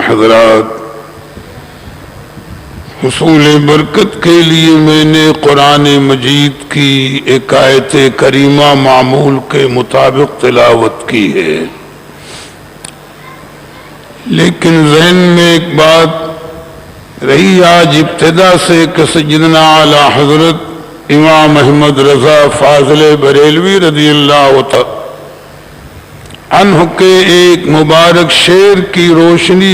حضرات، حصول برکت کے لیے میں نے قرآن مجید کی ایک آیت کریمہ معمول کے مطابق تلاوت کی ہے، لیکن ذہن میں ایک بات رہی آج ابتدا سے کہ سیدنا اعلی حضرت امام احمد رضا فاضل بریلوی رضی اللہ عنہ کے ایک مبارک شعر کی روشنی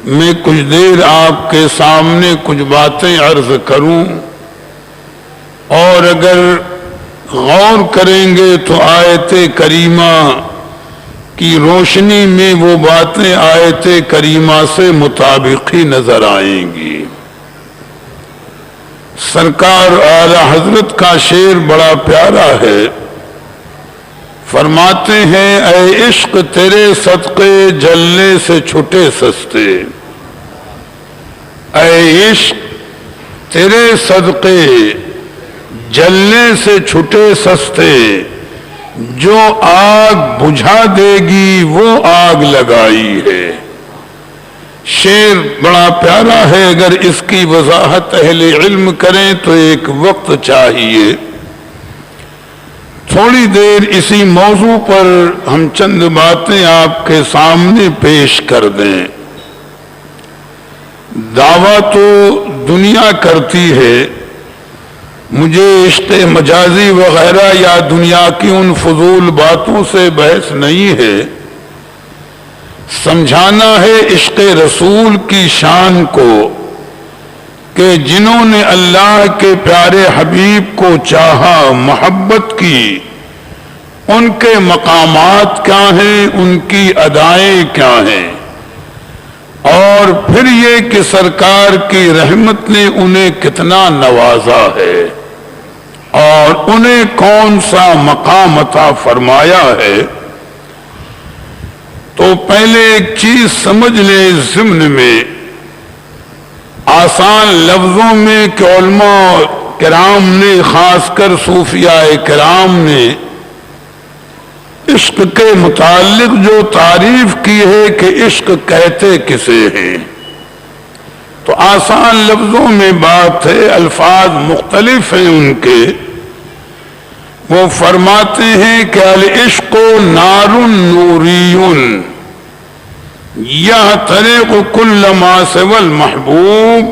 میں کچھ دیر آپ کے سامنے کچھ باتیں عرض کروں، اور اگر غور کریں گے تو آیت کریمہ کی روشنی میں وہ باتیں آیت کریمہ سے مطابق ہی نظر آئیں گی۔ سرکار اعلی حضرت کا شعر بڑا پیارا ہے، فرماتے ہیں اے عشق تیرے صدقے جلنے سے چھٹے سستے، اے عشق تیرے صدقے جلنے سے چھٹے سستے، جو آگ بجھا دے گی وہ آگ لگائی ہے۔ شعر بڑا پیارا ہے، اگر اس کی وضاحت اہل علم کریں تو ایک وقت چاہیے۔ تھوڑی دیر اسی موضوع پر ہم چند باتیں آپ کے سامنے پیش کر دیں۔ دعویٰ تو دنیا کرتی ہے، مجھے عشق مجازی وغیرہ یا دنیا کی ان فضول باتوں سے بحث نہیں ہے، سمجھانا ہے عشق رسول کی شان کو کہ جنہوں نے اللہ کے پیارے حبیب کو چاہا، محبت کی، ان کے مقامات کیا ہیں، ان کی ادائیں کیا ہیں، اور پھر یہ کہ سرکار کی رحمت نے انہیں کتنا نوازا ہے اور انہیں کون سا مقام عطا فرمایا ہے۔ تو پہلے ایک چیز سمجھ لیں ضمن میں، آسان لفظوں میں کہ علماء کرام نے، خاص کر صوفیاء کرام نے عشق کے متعلق جو تعریف کی ہے کہ عشق کہتے کسے ہیں، تو آسان لفظوں میں بات ہے، الفاظ مختلف ہیں ان کے۔ وہ فرماتے ہیں کہ العشق نار نوری یحترق کل ما سوى المحبوب،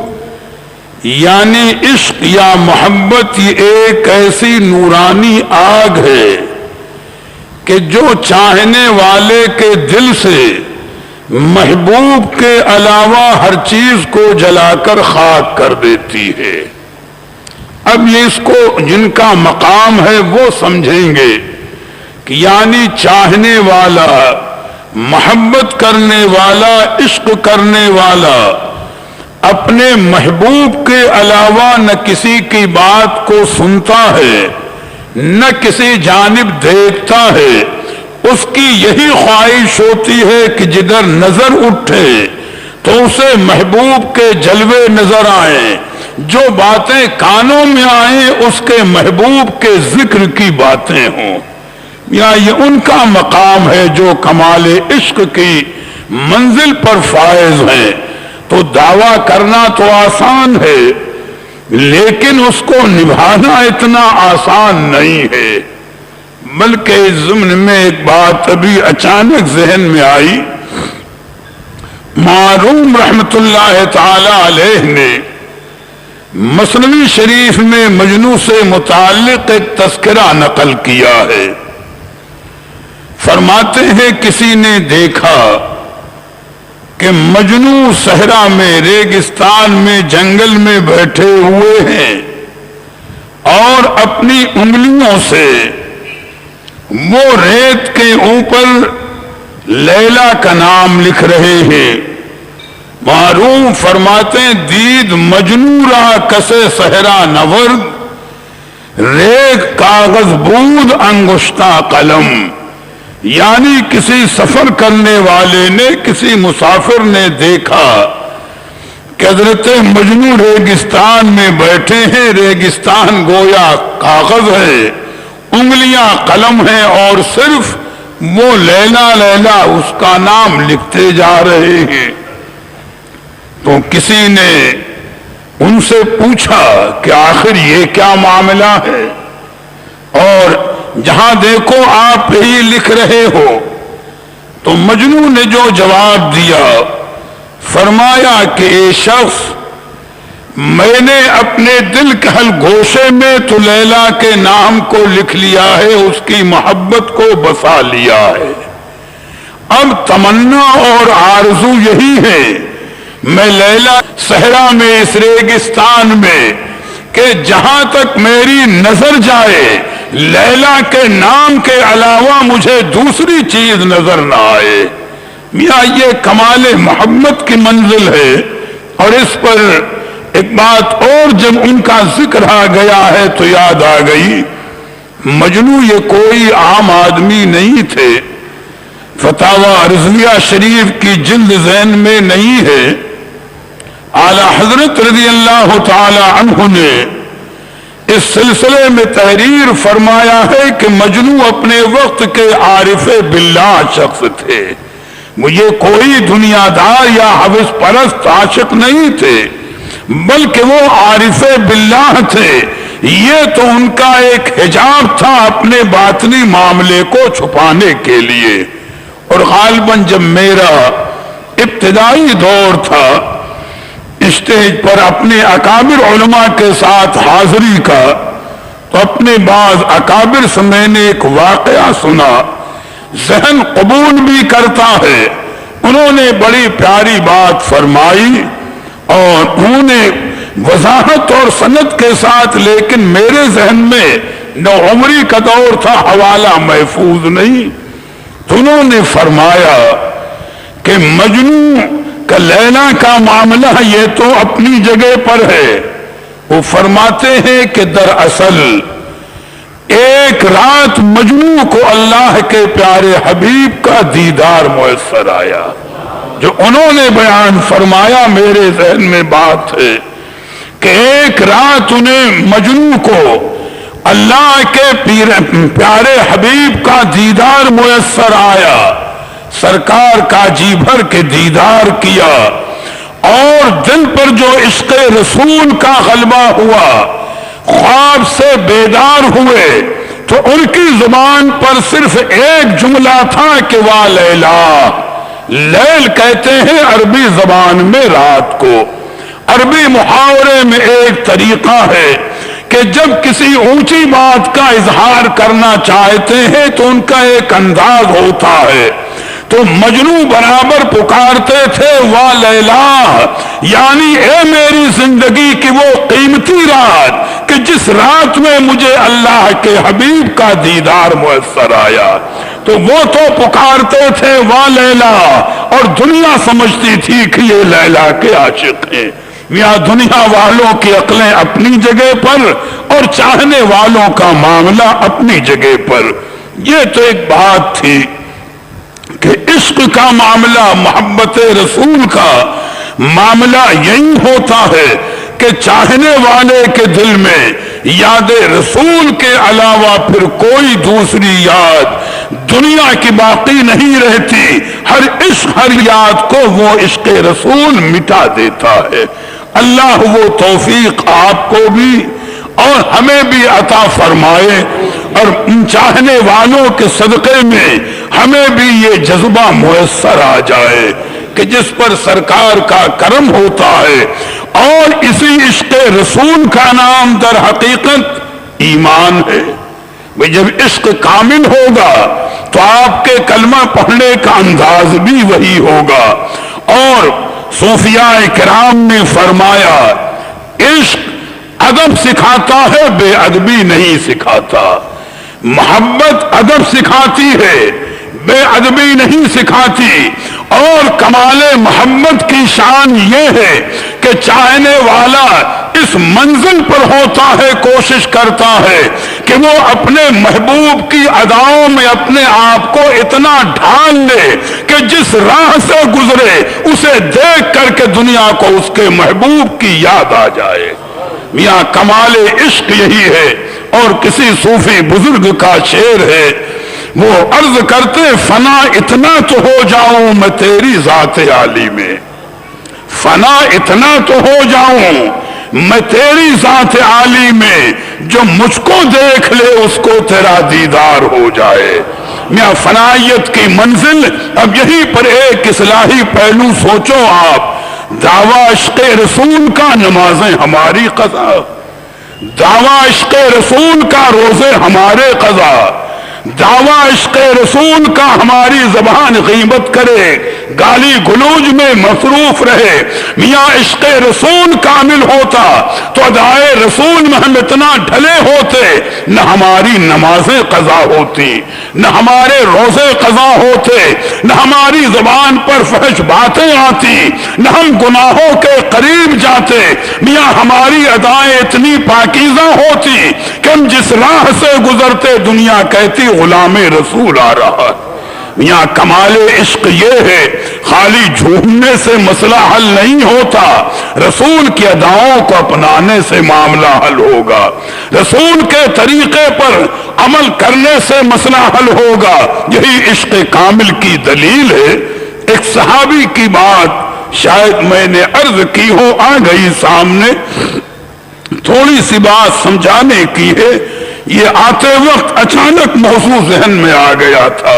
یعنی عشق یا محبت یہ ایک ایسی نورانی آگ ہے کہ جو چاہنے والے کے دل سے محبوب کے علاوہ ہر چیز کو جلا کر خاک کر دیتی ہے۔ اب یہ اس کو جن کا مقام ہے وہ سمجھیں گے کہ یعنی چاہنے والا، محبت کرنے والا، عشق کرنے والا اپنے محبوب کے علاوہ نہ کسی کی بات کو سنتا ہے، نہ کسی جانب دیکھتا ہے، اس کی یہی خواہش ہوتی ہے کہ جدھر نظر اٹھے تو اسے محبوب کے جلوے نظر آئیں، جو باتیں کانوں میں آئیں اس کے محبوب کے ذکر کی باتیں ہوں۔ یا یہ ان کا مقام ہے جو کمال عشق کی منزل پر فائز ہیں۔ تو دعویٰ کرنا تو آسان ہے، لیکن اس کو نبھانا اتنا آسان نہیں ہے۔ بلکہ اس ضمن میں ایک بات ابھی اچانک ذہن میں آئی، معروم رحمت اللہ تعالی علیہ نے مثنوی شریف میں مجنوں سے متعلق ایک تذکرہ نقل کیا ہے۔ فرماتے ہیں کسی نے دیکھا کہ مجنوں صحرا میں، ریگستان میں، جنگل میں بیٹھے ہوئے ہیں اور اپنی انگلیوں سے وہ ریت کے اوپر لیلا کا نام لکھ رہے ہیں۔ معروم فرماتے ہیں دید مجنوں را کسے صحرا نورد، ریگ کاغذ بود انگشتہ قلم، یعنی کسی سفر کرنے والے نے، کسی مسافر نے دیکھا کہ حضرت مجنوں ریگستان میں بیٹھے ہیں، ریگستان گویا کاغذ ہے، انگلیاں قلم ہیں اور صرف وہ لیلا لیلا اس کا نام لکھتے جا رہے ہیں۔ تو کسی نے ان سے پوچھا کہ آخر یہ کیا معاملہ ہے، اور جہاں دیکھو آپ ہی لکھ رہے ہو۔ تو مجنو نے جو جواب دیا، فرمایا کہ اے شخص، میں نے اپنے دل کے حل گوشے میں تو لیلا کے نام کو لکھ لیا ہے، اس کی محبت کو بسا لیا ہے۔ اب تمنا اور آرزو یہی ہے میں لیلا صحرا میں اس ریگستان میں کہ جہاں تک میری نظر جائے لیلا کے نام کے علاوہ مجھے دوسری چیز نظر نہ آئے۔ میاں یہ کمال محبت کی منزل ہے۔ اور اس پر ایک بات اور جب ان کا ذکر آ گیا ہے تو یاد آ گئی، مجنو یہ کوئی عام آدمی نہیں تھے۔ فتاوی رضویہ شریف کی جلد ذہن میں نہیں ہے، اعلی حضرت رضی اللہ تعالی عنہ نے اس سلسلے میں تحریر فرمایا ہے کہ مجنو اپنے وقت کے عارف باللہ شخص تھے۔ یہ کوئی دنیا دار یا حوث پرست عاشق نہیں تھے، بلکہ وہ عارف باللہ تھے۔ یہ تو ان کا ایک حجاب تھا اپنے باطنی معاملے کو چھپانے کے لیے۔ اور غالباً جب میرا ابتدائی دور تھا اسٹیج پر اپنے اکابر علماء کے ساتھ حاضری کا، تو اپنے بعض اکابر سے میں نے ایک واقعہ سنا، ذہن قبول بھی کرتا ہے۔ انہوں نے بڑی پیاری بات فرمائی اور انہوں نے وضاحت اور سند کے ساتھ، لیکن میرے ذہن میں نوعمری کا دور تھا، حوالہ محفوظ نہیں۔ تو انہوں نے فرمایا کہ مجنو کا لیلا کا معاملہ یہ تو اپنی جگہ پر ہے۔ وہ فرماتے ہیں کہ دراصل ایک رات مجنو کو اللہ کے پیارے حبیب کا دیدار میسر آیا۔ جو انہوں نے بیان فرمایا میرے ذہن میں بات ہے کہ ایک رات انہیں مجنو کو اللہ کے پیارے حبیب کا دیدار میسر آیا، سرکار کا جی بھر کے دیدار کیا، اور دل پر جو عشق رسول کا غلبہ ہوا، خواب سے بیدار ہوئے تو ان کی زبان پر صرف ایک جملہ تھا کہ وا لیلا۔ لیل کہتے ہیں عربی زبان میں رات کو۔ عربی محاورے میں ایک طریقہ ہے کہ جب کسی اونچی بات کا اظہار کرنا چاہتے ہیں تو ان کا ایک انداز ہوتا ہے۔ تو مجنو برابر پکارتے تھے وا لیلا، یعنی اے میری زندگی کی وہ قیمتی رات کہ جس رات میں مجھے اللہ کے حبیب کا دیدار میسر آیا۔ تو وہ تو پکارتے تھے وا لیلا، اور دنیا سمجھتی تھی کہ یہ لیلا کے عاشق ہیں۔ یہاں دنیا والوں کی عقلیں اپنی جگہ پر اور چاہنے والوں کا معاملہ اپنی جگہ پر۔ یہ تو ایک بات تھی کہ عشق کا معاملہ، محبت رسول کا معاملہ یہی ہوتا ہے کہ چاہنے والے کے دل میں یاد رسول کے علاوہ پھر کوئی دوسری یاد دنیا کی باقی نہیں رہتی۔ ہر عشق، ہر یاد کو وہ عشق رسول مٹا دیتا ہے۔ اللہ وہ توفیق آپ کو بھی اور ہمیں بھی عطا فرمائے، اور ان چاہنے والوں کے صدقے میں ہمیں بھی یہ جذبہ میسر آ جائے کہ جس پر سرکار کا کرم ہوتا ہے۔ اور اسی عشق رسول کا نام در حقیقت ایمان ہے۔ جب عشق کامل ہوگا تو آپ کے کلمہ پڑھنے کا انداز بھی وہی ہوگا۔ اور صوفیاء کرام نے فرمایا عشق ادب سکھاتا ہے، بے ادبی نہیں سکھاتا۔ محبت ادب سکھاتی ہے، بے ادبی نہیں سکھاتی۔ اور کمال محبت کی شان یہ ہے کہ چاہنے والا اس منزل پر ہوتا ہے، کوشش کرتا ہے کہ وہ اپنے محبوب کی اداؤں میں اپنے آپ کو اتنا ڈھال لے کہ جس راہ سے گزرے اسے دیکھ کر کے دنیا کو اس کے محبوب کی یاد آ جائے۔ میاں کمال عشق یہی ہے۔ اور کسی صوفی بزرگ کا شعر ہے وہ عرض کرتے فنا اتنا تو ہو جاؤں میں تیری ذات عالی میں، فنا اتنا تو ہو جاؤں میں تیری ذات عالی میں، جو مجھ کو دیکھ لے اس کو تیرا دیدار ہو جائے۔ میاں فنائیت کی منزل اب یہی پر ایک اصلاحی پہلو سوچو آپ، دعویٰ عشق رسول کا نمازیں ہماری قضا، دعویٰ عشق رسول کا روزے ہمارے قضا، دعویٰ عشق رسول کا ہماری زبان غیبت کرے، گالی گلوج میں مصروف رہے۔ میاں عشق رسول کامل ہوتا تو ادائے رسول میں ہم اتنا ڈھلے ہوتے، نہ ہماری نمازیں قضا ہوتی، نہ ہمارے روزے قضا ہوتے، نہ ہماری زبان پر فحش باتیں آتی، نہ ہم گناہوں کے قریب جاتے۔ میاں ہماری ادائیں اتنی پاکیزہ ہوتی کہ ہم جس راہ سے گزرتے دنیا کہتی غلام رسول آ رہا ہے۔ میاں کمال عشق یہ ہے، خالی جھومنے سے مسئلہ حل نہیں ہوتا، رسول کی اداؤں کو اپنانے سے معاملہ حل ہوگا، رسول کے طریقے پر عمل کرنے سے مسئلہ حل ہوگا۔ یہی عشق کامل کی دلیل ہے۔ ایک صحابی کی بات شاید میں نے عرض کی ہو، آ گئی سامنے، تھوڑی سی بات سمجھانے کی ہے۔ یہ آتے وقت اچانک موضوع ذہن میں آ گیا تھا۔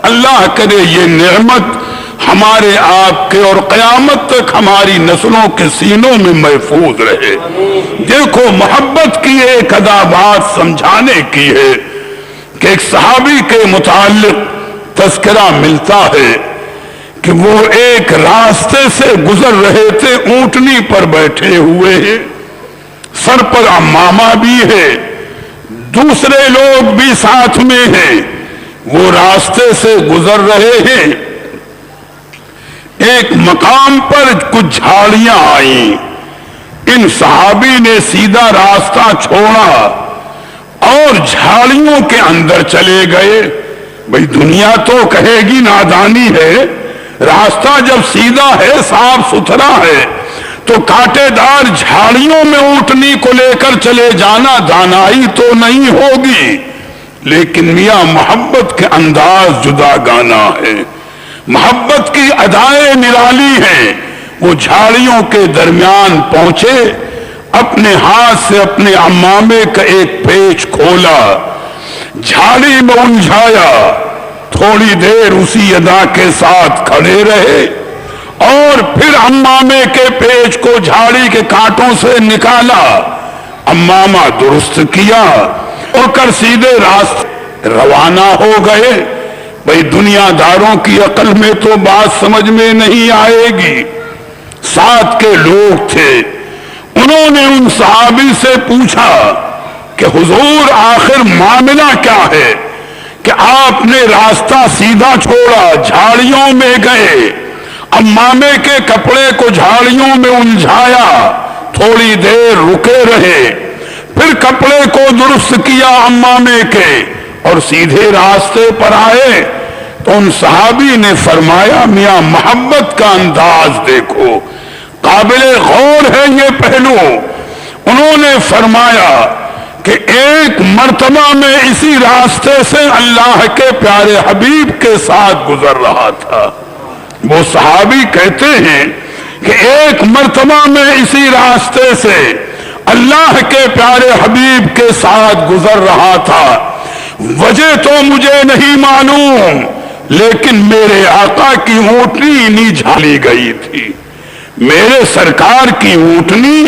اللہ کرے یہ نعمت ہمارے آپ کے اور قیامت تک ہماری نسلوں کے سینوں میں محفوظ رہے۔ دیکھو محبت کی ایک ادا بات سمجھانے کی ہے کہ ایک صحابی کے متعلق تذکرہ ملتا ہے کہ وہ ایک راستے سے گزر رہے تھے، اونٹنی پر بیٹھے ہوئے ہیں، سر پر عمامہ بھی ہے، دوسرے لوگ بھی ساتھ میں ہیں، وہ راستے سے گزر رہے ہیں۔ ایک مقام پر کچھ جھاڑیاں آئیں، ان صحابی نے سیدھا راستہ چھوڑا اور جھاڑیوں کے اندر چلے گئے۔ بھئی دنیا تو کہے گی نادانی ہے، راستہ جب سیدھا ہے صاف ستھرا ہے تو کانٹے دار جھاڑیوں میں اونٹنی کو لے کر چلے جانا دانائی تو نہیں ہوگی، لیکن میاں محبت کے انداز جدا گانا ہے، محبت کی ادائیں نرالی ہیں۔ وہ جھاڑیوں کے درمیان پہنچے، اپنے ہاتھ سے اپنے عمامے کا ایک پیچ کھولا، جھاڑی میں الجھایا، تھوڑی دیر اسی ادا کے ساتھ کھڑے رہے اور پھر عمامے کے پیچ کو جھاڑی کے کانٹوں سے نکالا، عمامہ درست کیا اور کر سیدھے راستے روانہ ہو گئے۔ بھئی دنیا داروں کی عقل میں تو بات سمجھ میں نہیں آئے گی۔ ساتھ کے لوگ تھے، انہوں نے ان صحابی سے پوچھا کہ حضور آخر معاملہ کیا ہے کہ آپ نے راستہ سیدھا چھوڑا، جھاڑیوں میں گئے، عمامے کے کپڑے کو جھاڑیوں میں الجھایا، تھوڑی دیر رکے رہے، پھر کپڑے کو درست کیا عمامے کے اور سیدھے راستے پر آئے۔ تو ان صحابی نے فرمایا میاں محبت کا انداز دیکھو، قابل غور ہے یہ پہلو۔ انہوں نے فرمایا کہ ایک مرتبہ میں اسی راستے سے اللہ کے پیارے حبیب کے ساتھ گزر رہا تھا۔ وہ صحابی کہتے ہیں کہ ایک مرتبہ میں اسی راستے سے اللہ کے پیارے حبیب کے ساتھ گزر رہا تھا، وجہ تو مجھے نہیں معلوم، لیکن میرے آقا کی اونٹنی انہی جھاڑی گئی تھی، میرے سرکار کی اونٹنی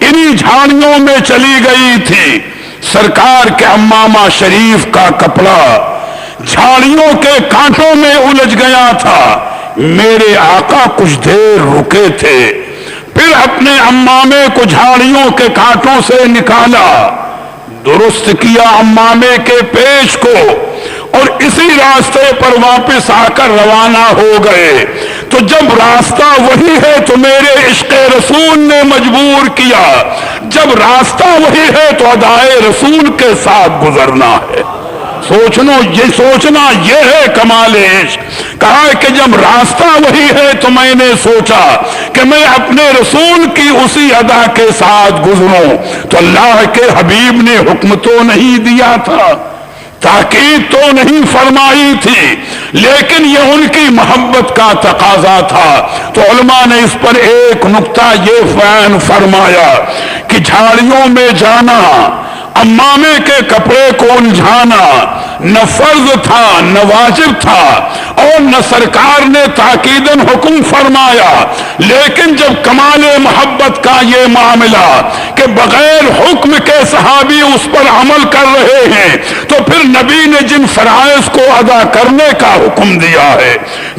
انہی جھاڑیوں میں چلی گئی تھی۔ سرکار کے عمامہ شریف کا کپڑا جھاڑیوں کے کانٹوں میں الجھ گیا تھا، میرے آقا کچھ دیر رکے تھے، پھر اپنے عمامے کو جھاڑیوں کے کانٹوں سے نکالا، درست کیا عمامے کے پیچ کو اور اسی راستے پر واپس آ کر روانہ ہو گئے۔ تو جب راستہ وہی ہے تو میرے عشق رسول نے مجبور کیا، جب راستہ وہی ہے تو ادائے رسول کے ساتھ گزرنا ہے۔ سوچنا یہ ہے کمال عشق۔ کہا کہ جب راستہ وہی ہے تو میں نے سوچا کہ میں اپنے رسول کی اسی ادا کے ساتھ گزروں، تو اللہ کے حبیب نے حکم تو نہیں دیا تھا تاکید تو نہیں فرمائی تھی، لیکن یہ ان کی محبت کا تقاضا تھا۔ تو علماء نے اس پر ایک نقطہ یہ بیان فرمایا کہ جھاڑیوں میں جانا، امامے کے کپڑے کو الجھانا نہ فرض تھا نہ واجب تھا، اور نہ سرکار نے تاکیداً حکم فرمایا، لیکن جب کمال محبت کا یہ معاملہ کہ بغیر حکم کے صحابی اس پر عمل کر رہے ہیں، تو پھر نبی نے جن فرائض کو ادا کرنے کا حکم دیا ہے،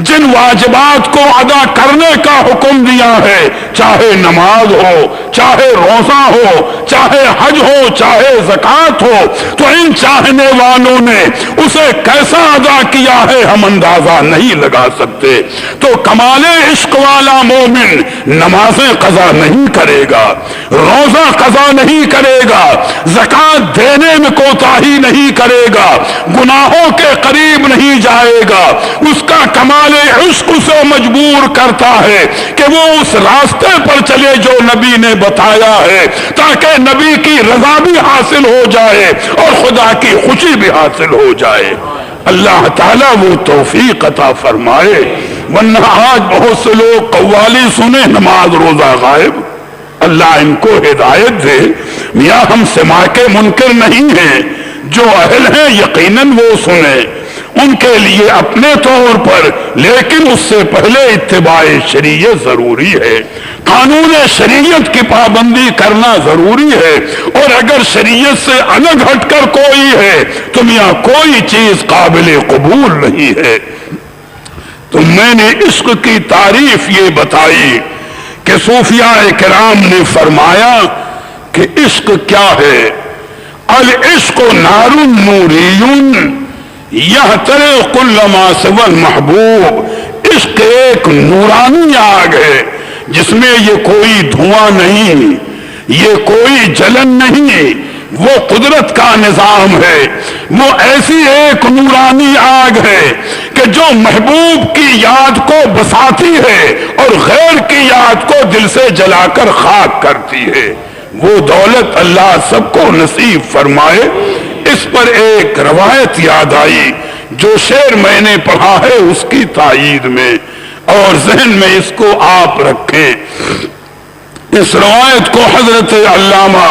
جن واجبات کو ادا کرنے کا حکم دیا ہے، چاہے نماز ہو، چاہے روزہ ہو، چاہے حج ہو، چاہے زکات ہو، تو ان چاہنے والوں نے اسے کیسا ادا کیا ہے ہم اندازہ نہیں لگا سکتے۔ تو کمال عشق والا مومن نمازیں قضا نہیں کرے گا، روزہ قضا نہیں کرے گا، زکات دینے میں کوتاہی نہیں کرے گا، گناہوں کے قریب نہیں جائے گا۔ اس کا کمال عشق اسے مجبور کرتا ہے کہ وہ اس راستے پر چلے جو نبی نے بتایا ہے، تاکہ نبی کی رضا بھی حاصل ہو جائے اور خدا کی خوشی بھی حاصل ہو جائے۔ اللہ تعالیٰ وہ توفیق عطا فرمائے، ورنہ آج بہت سے لوگ قوالی سنے نماز روزہ غائب۔ اللہ ان کو ہدایت دے۔ میاں ہم سماع کے منکر نہیں ہیں، جو اہل ہیں یقیناً وہ سنیں ان کے لیے اپنے طور پر، لیکن اس سے پہلے اتباع شریعت ضروری ہے، قانون شریعت کی پابندی کرنا ضروری ہے، اور اگر شریعت سے الگ ہٹ کر کوئی ہے تو میاں کوئی چیز قابل قبول نہیں ہے۔ تو میں نے عشق کی تعریف یہ بتائی کہ صوفیاء کرام نے فرمایا کہ عشق کیا ہے؟ العشق نار نوری یحترق کل ما سوى المحبوب۔ عشق ایک نورانی آگ ہے جس میں یہ کوئی دھواں نہیں، یہ کوئی جلن نہیں، وہ قدرت کا نظام ہے، وہ ایسی ایک نورانی آگ ہے کہ جو محبوب کی یاد کو بساتی ہے اور غیر کی یاد کو دل سے جلا کر خاک کرتی ہے۔ وہ دولت اللہ سب کو نصیب فرمائے۔ اس پر ایک روایت یاد آئی، جو شعر میں نے پڑھا ہے اس کی تائید میں، اور ذہن میں اس کو آپ رکھیں۔ اس روایت کو حضرت علامہ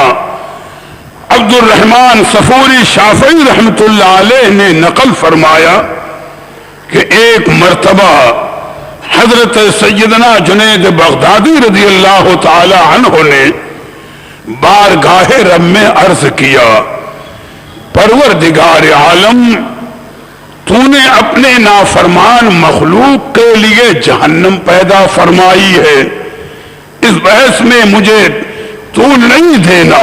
عبد الرحمن صفوری شافعی رحمت اللہ علیہ نے نقل فرمایا کہ ایک مرتبہ حضرت سیدنا جنید بغدادی رضی اللہ تعالی عنہ نے بارگاہ رب میں عرض کیا، پروردگار عالم، تو نے اپنے نافرمان مخلوق کے لیے جہنم پیدا فرمائی ہے، اس بحث میں مجھے تو نہیں دینا۔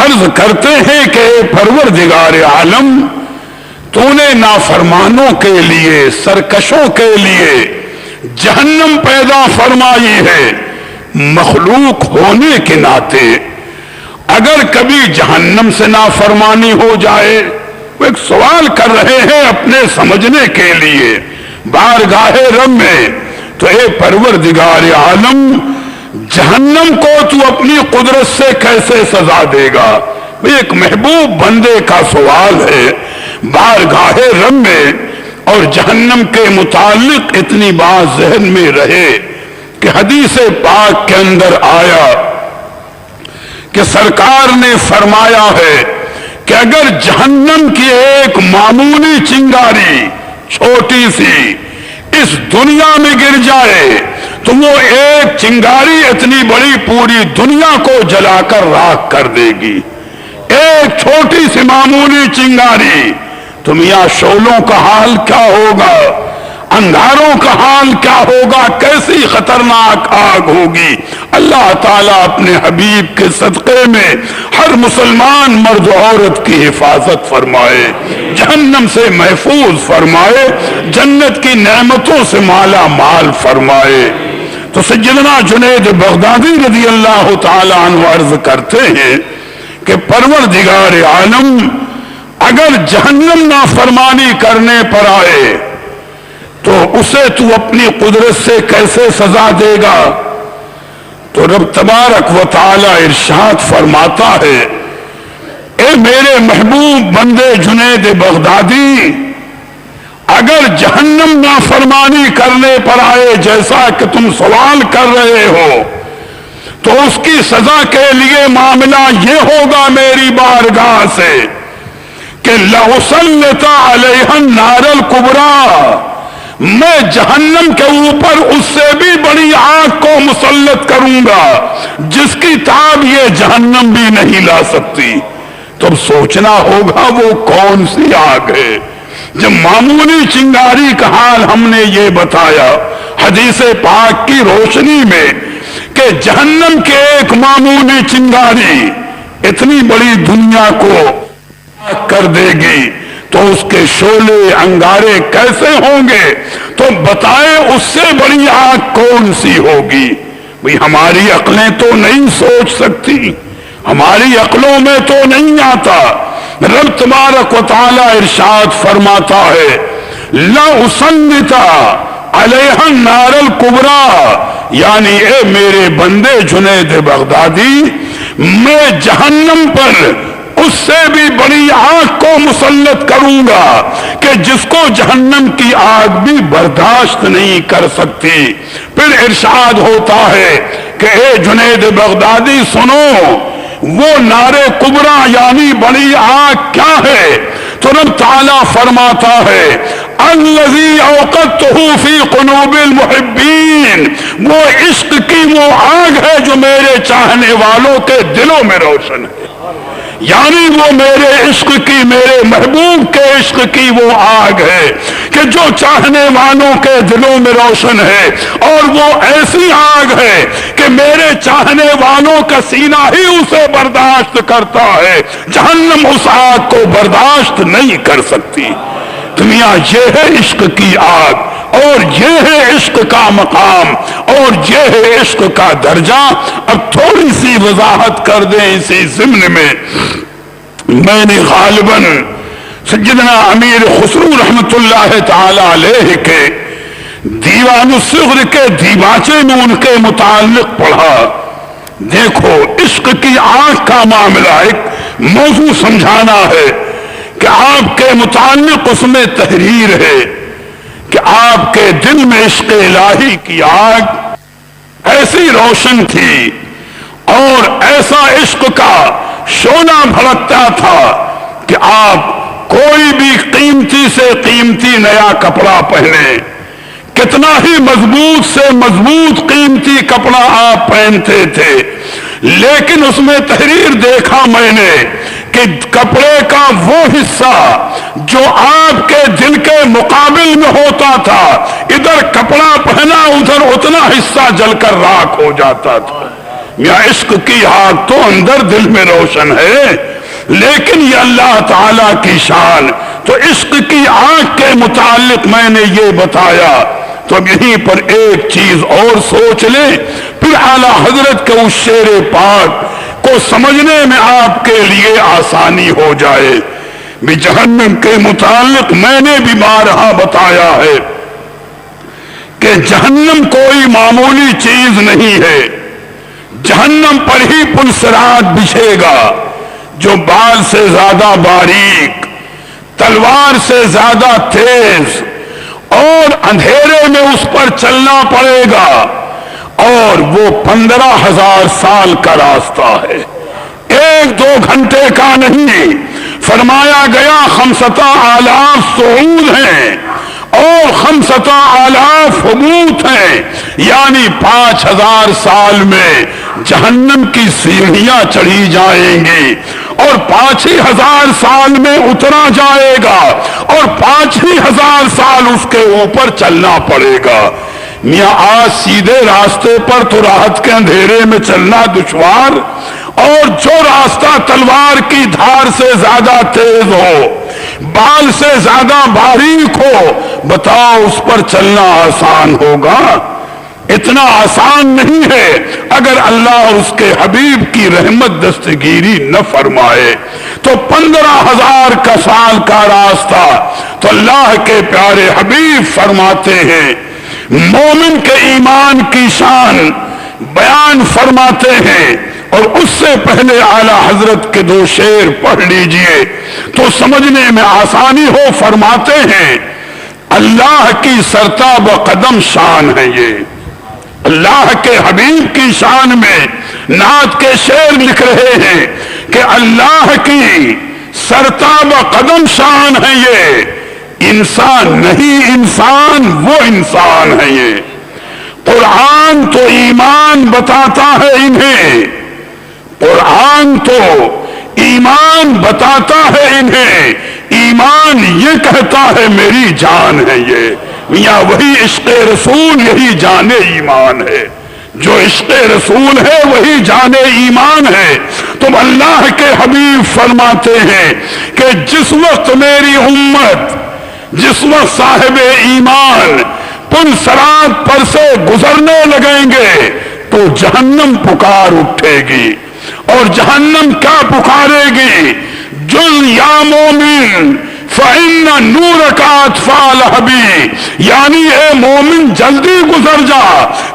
عرض کرتے ہیں کہ پروردگار عالم، تو نے نافرمانوں کے لیے، سرکشوں کے لیے جہنم پیدا فرمائی ہے، مخلوق ہونے کے ناطے اگر کبھی جہنم سے نافرمانی ہو جائے، وہ ایک سوال کر رہے ہیں اپنے سمجھنے کے لیے بارگاہ رب میں، تو اے پروردگار عالم، جہنم کو تو اپنی قدرت سے کیسے سزا دے گا؟ ایک محبوب بندے کا سوال ہے بارگاہ رب میں، اور جہنم کے متعلق اتنی بات ذہن میں رہے کہ حدیث پاک کے اندر آیا کہ سرکار نے فرمایا ہے کہ اگر جہنم کی ایک معمولی چنگاری چھوٹی سی اس دنیا میں گر جائے تو وہ ایک چنگاری اتنی بڑی پوری دنیا کو جلا کر راکھ کر دے گی۔ ایک چھوٹی سی معمولی چنگاری، تو میاں شعلوں کا حال کیا ہوگا، اندھاروں کا حال کیا ہوگا، کیسی خطرناک آگ ہوگی۔ اللہ تعالیٰ اپنے حبیب کے صدقے میں ہر مسلمان مرد و عورت کی حفاظت فرمائے، جہنم سے محفوظ فرمائے، جنت کی نعمتوں سے مالا مال فرمائے۔ تو سیدنا جنید بغدادی رضی اللہ تعالی عنہ عرض کرتے ہیں کہ پروردگار عالم، اگر جہنم نافرمانی کرنے پر آئے تو اسے تو اپنی قدرت سے کیسے سزا دے گا؟ تو رب تبارک و تعالی ارشاد فرماتا ہے، اے میرے محبوب بندے جنید بغدادی، اگر جہنم نافرمانی کرنے پر آئے جیسا کہ تم سوال کر رہے ہو، تو اس کی سزا کے لیے معاملہ یہ ہوگا میری بارگاہ سے کہ لَأُسَلِّطَ عَلَيْهَا النَّارَ الْكُبْرَى، میں جہنم کے اوپر اس سے بھی بڑی آگ کو مسلط کروں گا جس کی تاب یہ جہنم بھی نہیں لا سکتی۔ تو سوچنا ہوگا وہ کون سی آگ ہے۔ جب معمولی چنگاری کا حال ہم نے یہ بتایا حدیث پاک کی روشنی میں کہ جہنم کے ایک معمولی چنگاری اتنی بڑی دنیا کو کر دے گی، تو اس کے شعلے انگارے کیسے ہوں گے؟ تو بتائیں اس سے بڑی آگ کون سی ہوگی؟ بھئی ہماری عقلیں تو نہیں سوچ سکتی، ہماری عقلوں میں تو نہیں آتا۔ رب تبارک و تعالی ارشاد فرماتا ہے لَأُسَلِّطَ عَلَيْهَا النَّارَ الْكُبْرَى، یعنی اے میرے بندے جنید بغدادی، میں جہنم پر اس سے بھی بڑی آگ کو مسلط کروں گا کہ جس کو جہنم کی آگ بھی برداشت نہیں کر سکتی۔ پھر ارشاد ہوتا ہے کہ اے جنید بغدادی سنو، وہ نار کبریٰ یعنی بڑی آگ کیا ہے؟ تو رب تعالیٰ فرماتا ہے الذی اوقدتہ فی قلوب المحبین، وہ عشق کی وہ آگ ہے جو میرے چاہنے والوں کے دلوں میں روشن ہے، یعنی وہ میرے عشق کی، میرے محبوب کے عشق کی وہ آگ ہے کہ جو چاہنے والوں کے دلوں میں روشن ہے، اور وہ ایسی آگ ہے کہ میرے چاہنے والوں کا سینہ ہی اسے برداشت کرتا ہے، جہنم اس آگ کو برداشت نہیں کر سکتی۔ دنیا یہ ہے عشق کی آگ، اور یہ ہے عشق کا مقام، اور یہ ہے عشق کا درجہ۔ اب تھوڑی سی وضاحت کر دیں اسی ضمن میں نے غالباً سیدنا امیر خسرو رحمت اللہ تعالی علیہ کے دیوان الصغر کے دیباچے میں ان کے متعلق پڑھا۔ دیکھو عشق کی آنکھ کا معاملہ ایک موضوع سمجھانا ہے کہ آپ کے متعلق اس میں تحریر ہے کہ آپ کے دل میں عشق الہی کی آگ ایسی روشن تھی اور ایسا عشق کا شعلہ بھڑکتا تھا کہ آپ کوئی بھی قیمتی سے قیمتی نیا کپڑا پہنے، کتنا ہی مضبوط سے مضبوط قیمتی کپڑا آپ پہنتے تھے، لیکن اس میں تحریر دیکھا میں نے کہ کپڑے کا وہ حصہ جو آپ کے دل کے مقابل میں ہوتا تھا، ادھر کپڑا پہنا ادھر اتنا حصہ جل کر راکھ ہو جاتا تھا۔ یا عشق کی آگ تو اندر دل میں روشن ہے، لیکن یہ اللہ تعالی کی شان۔ تو عشق کی آگ کے متعلق میں نے یہ بتایا، تو اب یہیں پر ایک چیز اور سوچ لیں، پھر اعلیٰ حضرت کے اس شعر پاک کو سمجھنے میں آپ کے لیے آسانی ہو جائے۔ بھی جہنم کے متعلق میں نے بھی بارہا بتایا ہے کہ جہنم کوئی معمولی چیز نہیں ہے، جہنم پر ہی پل صراط بچھے گا جو بال سے زیادہ باریک، تلوار سے زیادہ تیز، اور اندھیرے میں اس پر چلنا پڑے گا، اور وہ 15,000 سال کا راستہ ہے، 1-2 گھنٹے کا نہیں۔ فرمایا گیا 5,000 صعود ہیں اور 5,000 حبوط ہیں، یعنی 5,000 سال میں جہنم کی سیڑھیاں چڑھی جائیں گی، اور 5,000 سال میں اترا جائے گا، اور 5,000 سال اس کے اوپر چلنا پڑے گا۔ میاں آج سیدھے راستے پر تو راحت کے اندھیرے میں چلنا دشوار، اور جو راستہ تلوار کی دھار سے زیادہ تیز ہو، بال سے زیادہ باریک ہو، بتاؤ اس پر چلنا آسان ہوگا؟ اتنا آسان نہیں ہے اگر اللہ اور اس کے حبیب کی رحمت دستگیری نہ فرمائے۔ تو 15,000 کا سال کا راستہ، تو اللہ کے پیارے حبیب فرماتے ہیں، مومن کے ایمان کی شان بیان فرماتے ہیں اور اس سے پہلے اعلی حضرت کے 2 شعر پڑھ لیجئے تو سمجھنے میں آسانی ہو۔ فرماتے ہیں اللہ کی سرتاب قدم شان ہے یہ، اللہ کے حبیب کی شان میں نعت کے شعر لکھ رہے ہیں کہ اللہ کی سرتاب قدم شان ہے یہ، انسان نہیں انسان وہ انسان ہے یہ۔ قرآن تو ایمان بتاتا ہے انہیں، قرآن تو ایمان بتاتا ہے انہیں، ایمان یہ کہتا ہے میری جان ہے یہ۔ میاں وہی عشق رسول یہی جان ایمان ہے، جو عشق رسول ہے وہی جان ایمان ہے۔ تم اللہ کے حبیب فرماتے ہیں کہ جس وقت میری امت، جس وقت صاحب ایمان پل صراط پر سے گزرنے لگیں گے تو جہنم پکار اٹھے گی، اور جہنم کیا پکارے گی؟ جل یا مومن فَإِنَّ نُورَكَ أَطْفَالَ حَبِي، یعنی اے مومن جلدی گزر جا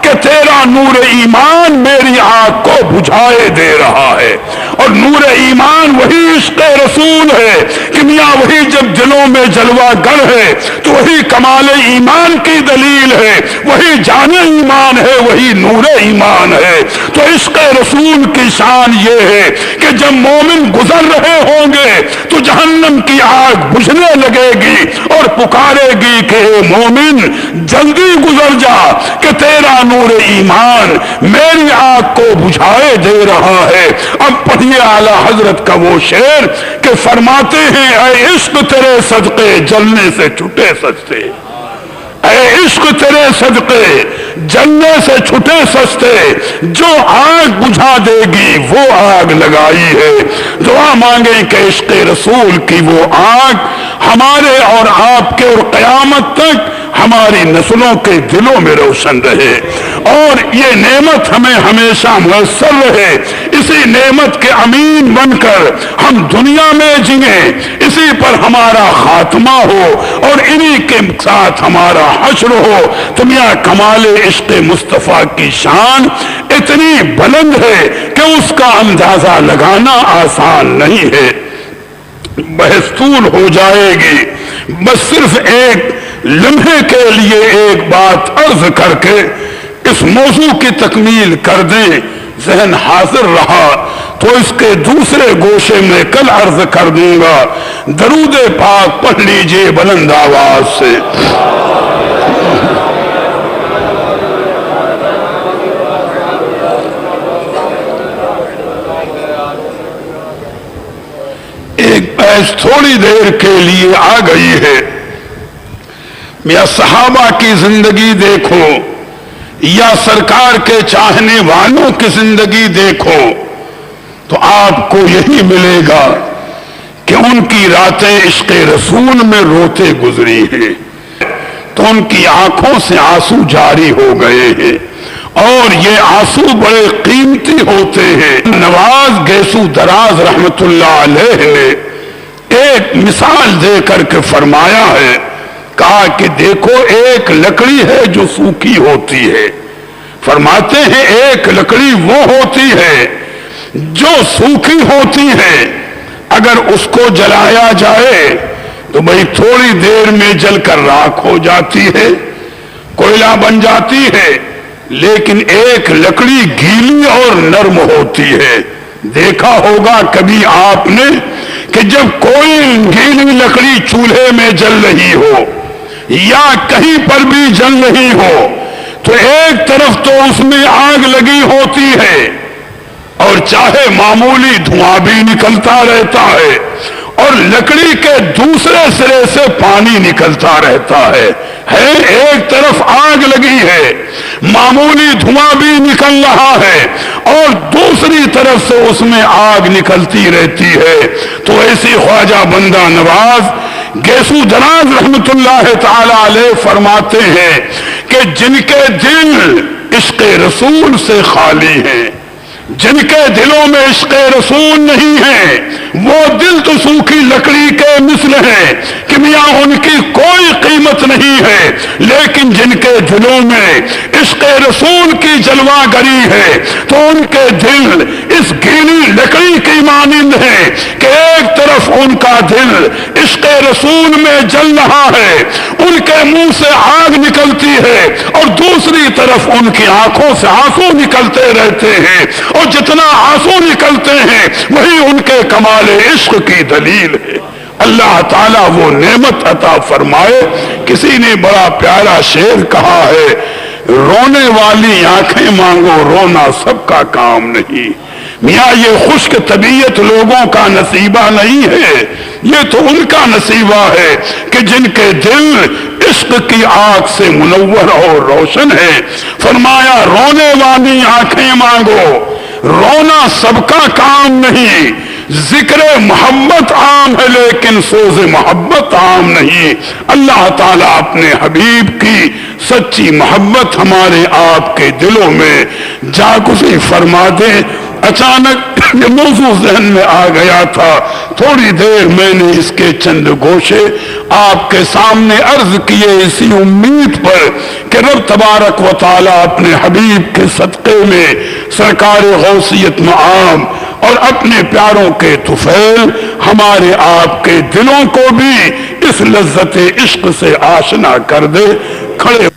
کہ تیرا نور ایمان میری آنکھ کو بجھائے دے رہا ہے۔ اور نور ایمان وہی عشق رسول ہے کہ میاں وہی جب دلوں میں جلوہ گر ہے تو وہی کمال ایمان کی دلیل ہے، وہی جان ایمان ہے، وہی نور ایمان ہے۔ تو عشق رسول کی شان یہ ہے کہ جب مومن گزر رہے ہوں گے تو جہنم کی آگ بجھنے لگے گی اور پکارے گی کہ اے مومن جلدی گزر جا کہ تیرا نور ایمان میری آگ کو بجھائے دے رہا ہے۔ اب پڑھیے اعلیٰ حضرت کا وہ شعر کہ فرماتے ہیں اے عشق تیرے صدقے جلنے سے چھٹے سجتے، اے عشق تیرے صدقے جلنے سے چھٹے سستے، جو آگ بجھا دے گی وہ آگ لگائی ہے۔ دعا مانگیں کہ عشق رسول کی وہ آگ ہمارے اور آپ کے اور قیامت تک ہماری نسلوں کے دلوں میں روشن رہے، اور یہ نعمت ہمیں ہمیشہ میسر رہے۔ اسی نعمت کے امین بن کر ہم دنیا میں جئیں، اسی پر ہمارا خاتمہ ہو اور انہی کے ساتھ ہمارا حشر ہو۔ تم یہاں کمال عشق مصطفیٰ کی شان اتنی بلند ہے کہ اس کا اندازہ لگانا آسان نہیں ہے۔ بحث طول ہو جائے گی، بس صرف ایک لمحے کے لیے ایک بات عرض کر کے اس موضوع کی تکمیل کر دیں۔ ذہن حاضر رہا تو اس کے دوسرے گوشے میں کل عرض کر دوں گا۔ درود پاک پڑھ لیجئے بلند آواز سے۔ ایک بحث تھوڑی دیر کے لیے آ گئی ہے، یا صحابہ کی زندگی دیکھو یا سرکار کے چاہنے والوں کی زندگی دیکھو تو آپ کو یہی ملے گا کہ ان کی راتیں عشق رسول میں روتے گزری ہیں، تو ان کی آنکھوں سے آنسو جاری ہو گئے ہیں، اور یہ آنسو بڑے قیمتی ہوتے ہیں۔ نواز گیسو دراز رحمت اللہ علیہ نے ایک مثال دے کر کے فرمایا ہے، کہا کہ دیکھو ایک لکڑی ہے جو سوکھی ہوتی ہے، فرماتے ہیں ایک لکڑی وہ ہوتی ہے جو سوکھی ہوتی ہے، اگر اس کو جلایا جائے تو بھئی تھوڑی دیر میں جل کر راکھ ہو جاتی ہے، کوئلہ بن جاتی ہے، لیکن ایک لکڑی گیلی اور نرم ہوتی ہے۔ دیکھا ہوگا کبھی آپ نے کہ جب کوئی گیلی لکڑی چولہے میں جل رہی ہو یا کہیں پر بھی جل رہی ہو تو ایک طرف تو اس میں آگ لگی ہوتی ہے اور چاہے معمولی دھواں بھی نکلتا رہتا ہے، اور لکڑی کے دوسرے سرے سے پانی نکلتا رہتا ہے۔ ایک طرف آگ لگی ہے، معمولی دھواں بھی نکل رہا ہے، اور دوسری طرف سے اس میں آگ نکلتی رہتی ہے۔ تو ایسی خواجہ بندہ نواز گیسو دراز رحمت اللہ تعالی علیہ فرماتے ہیں کہ جن کے دل عشق رسول سے خالی ہیں، جن کے دلوں میں عشق رسول نہیں ہے، وہ دل تو سوکھی لکڑی کے مثل ہیں کہ میاں ان کی کوئی قیمت نہیں ہے، لیکن جن کے دلوں میں عشق رسول کی جلوہ گری ہے تو ان کے دل اس گیلی لکڑی کی مانند ہیں کہ ایک طرف ان کا دل عشق رسول میں جل رہا ہے، ان کے منہ سے آگ نکلتی ہے، اور دوسری طرف ان کی آنکھوں سے آنسو نکلتے رہتے ہیں، اور جتنا آنسو نکلتے ہیں وہی ان کے کمال عشق کی دلیل ہے۔ اللہ تعالیٰ وہ نعمت عطا فرمائے۔ کسی نے بڑا پیارا شعر کہا ہے، رونے والی آنکھیں مانگو رونا سب کا کام نہیں۔ میاں یہ خشک طبیعت لوگوں کا نصیبہ نہیں ہے، یہ تو ان کا نصیبہ ہے کہ جن کے دل عشق کی آگ سے منور اور روشن ہے۔ فرمایا رونے والی آنکھیں مانگو، رونا سب کا کام نہیں، ذکر محبت عام ہے لیکن سوز محبت عام نہیں۔ اللہ تعالیٰ اپنے حبیب کی سچی محبت ہمارے آپ کے دلوں میں جاگزی فرما دے۔ اچانک یہ موضوع ذہن میں آ گیا تھا، تھوڑی دیر میں نے اس کے چند گوشے آپ کے سامنے عرض کیے، اسی امید پر کہ رب تبارک و تعالیٰ اپنے حبیب کے صدقے میں سرکار غوثیت معام اور اپنے پیاروں کے طفیل ہمارے آپ کے دلوں کو بھی اس لذت عشق سے آشنا کر دے۔ کھڑے